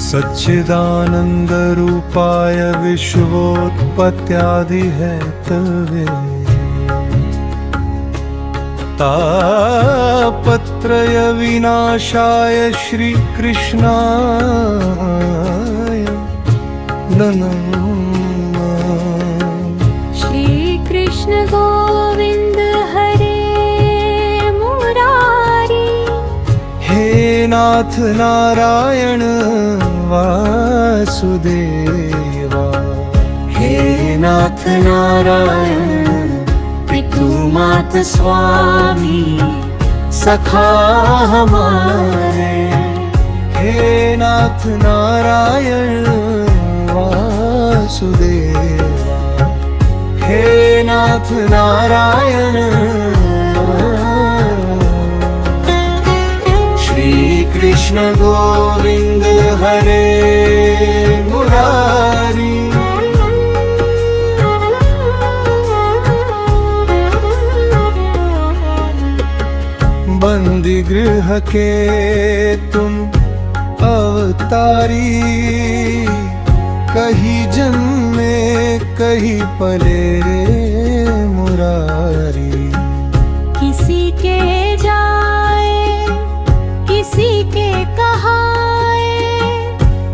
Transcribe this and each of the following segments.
सच्चिदानंद रूपाय विश्वोत्पत्त्यादि Hathaway तापत्रय विनाशाय श्री कृष्णाय नमः। श्री कृष्ण गोविंद हरे मुरारी, हे नाथ नारायण वासुदेवा, हे नाथ नारायण पितु मात स्वामी सखा हमारे। हे नाथ नारायण वासुदेवा, हे नाथ नारायण। श्री कृष्ण गोविंद हरे मुरारी, बंदी गृह के तुम अवतारी, कहीं जन्मे कहीं पले मुरारी। किसी के जाए किसी के कहाए,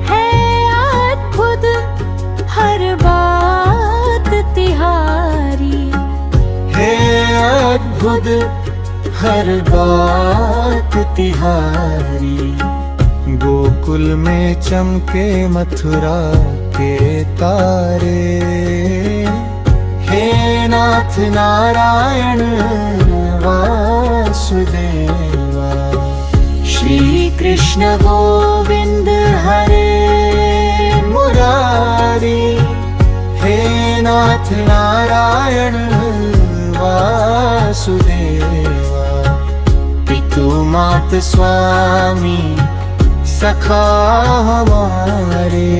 है अद्भुत हर बात तिहारी। हे अद्भुत हर बात तिहारी। गोकुल में चमके मथुरा के तारे, हे नाथ नारायण वासुदेवा। श्री कृष्ण गोविंद हरे मुरारी, हे नाथ नारायण वासुदेवा। पितु मात स्वामी सखा हमारे,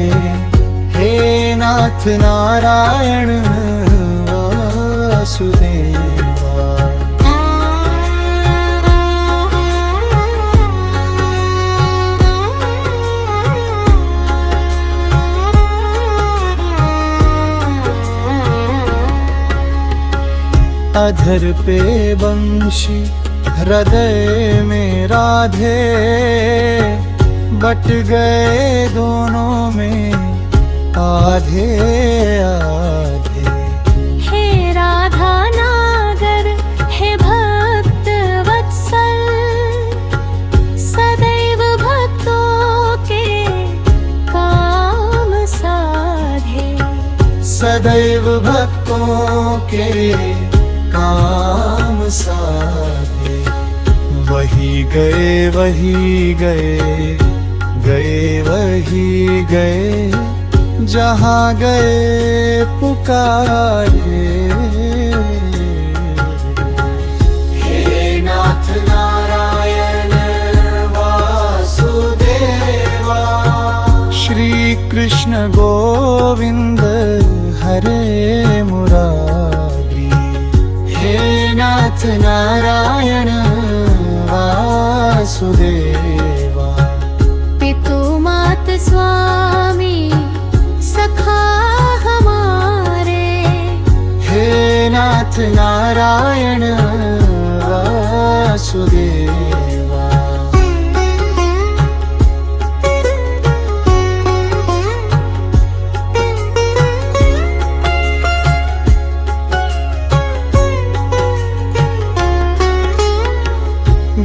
हे नाथ नारायण वासुदेवा। अधर पे बंशी हृदय में राधे, बट गए दोनों में आधे आधे। हे राधा नागर हे भक्त वत्सल, सदैव भक्तों के काम साधे। सदैव भक्तों के काम साधे। वही गए वही गए, गए वही गए, जहाँ गए पुकारे। हे नाथ नारायण वासुदेवा। श्री कृष्ण गोविंद हरे मुरारी, हे नाथ नारायण वासुदेवा। पितु मात स्वामी सखा हमारे, हे नाथ नारायण वासुदेवा।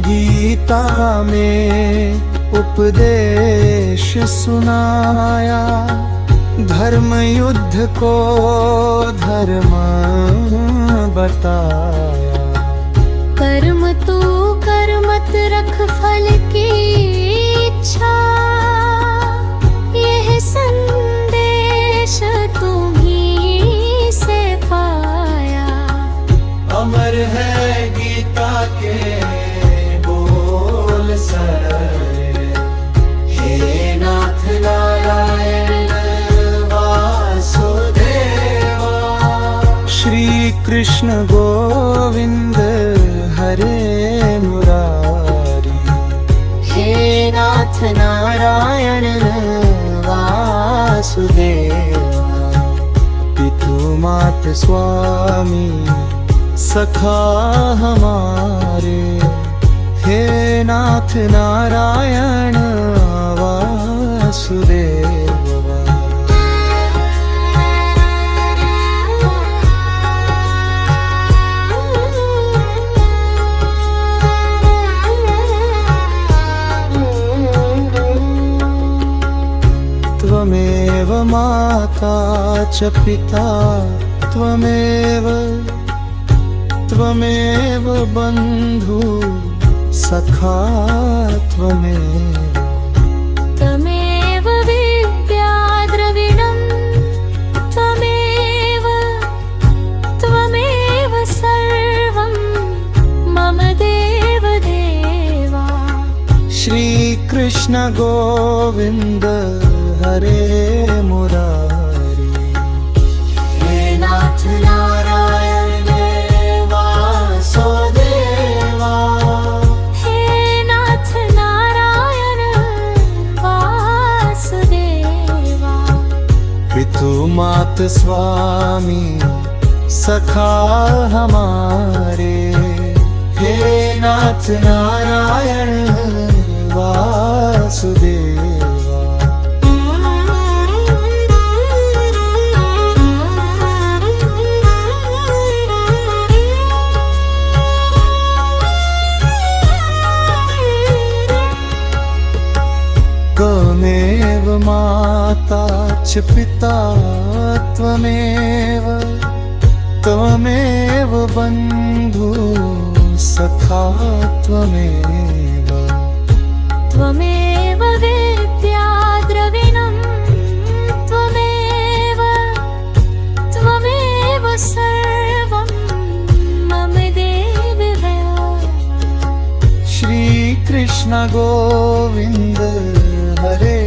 गीता में उपदेश सुनाया, धर्म युद्ध को धर्म बताया। कर्म तू कर मत रख फल की इच्छा, यह संदेश तुम्हीं से पाया। अमर है गीता के बोल सारे, हे नाथ नारायण वासुदेवा। श्री कृष्ण गोविंद हरे मुरारी, हे नाथ नारायण वासुदेवा पितु मात स्वामी सखा हमारे हे नाथ नारायण वासुदेवा त्वमेव माता च पिता त्वमेव बन्धु सखा त्वमेव त्वमेव विद्या द्रविणं त्वमेव सर्वं मम देवदेवा श्रीकृष्ण गोविन्द हरे मुरारी हे नाथ नारायण वासुदेवा हे नाथ नारायण वासुदेवा पितु मात स्वामी सखा हमारे हे नाथ नारायण वासुदेवा त्वमेव माता च पिता त्वमेव बन्धु सखा त्वमेव त्वमेव विद्या द्रविणं त्वमेव सर्वं मम देवदेवा श्रीकृष्ण गोविन्द हरे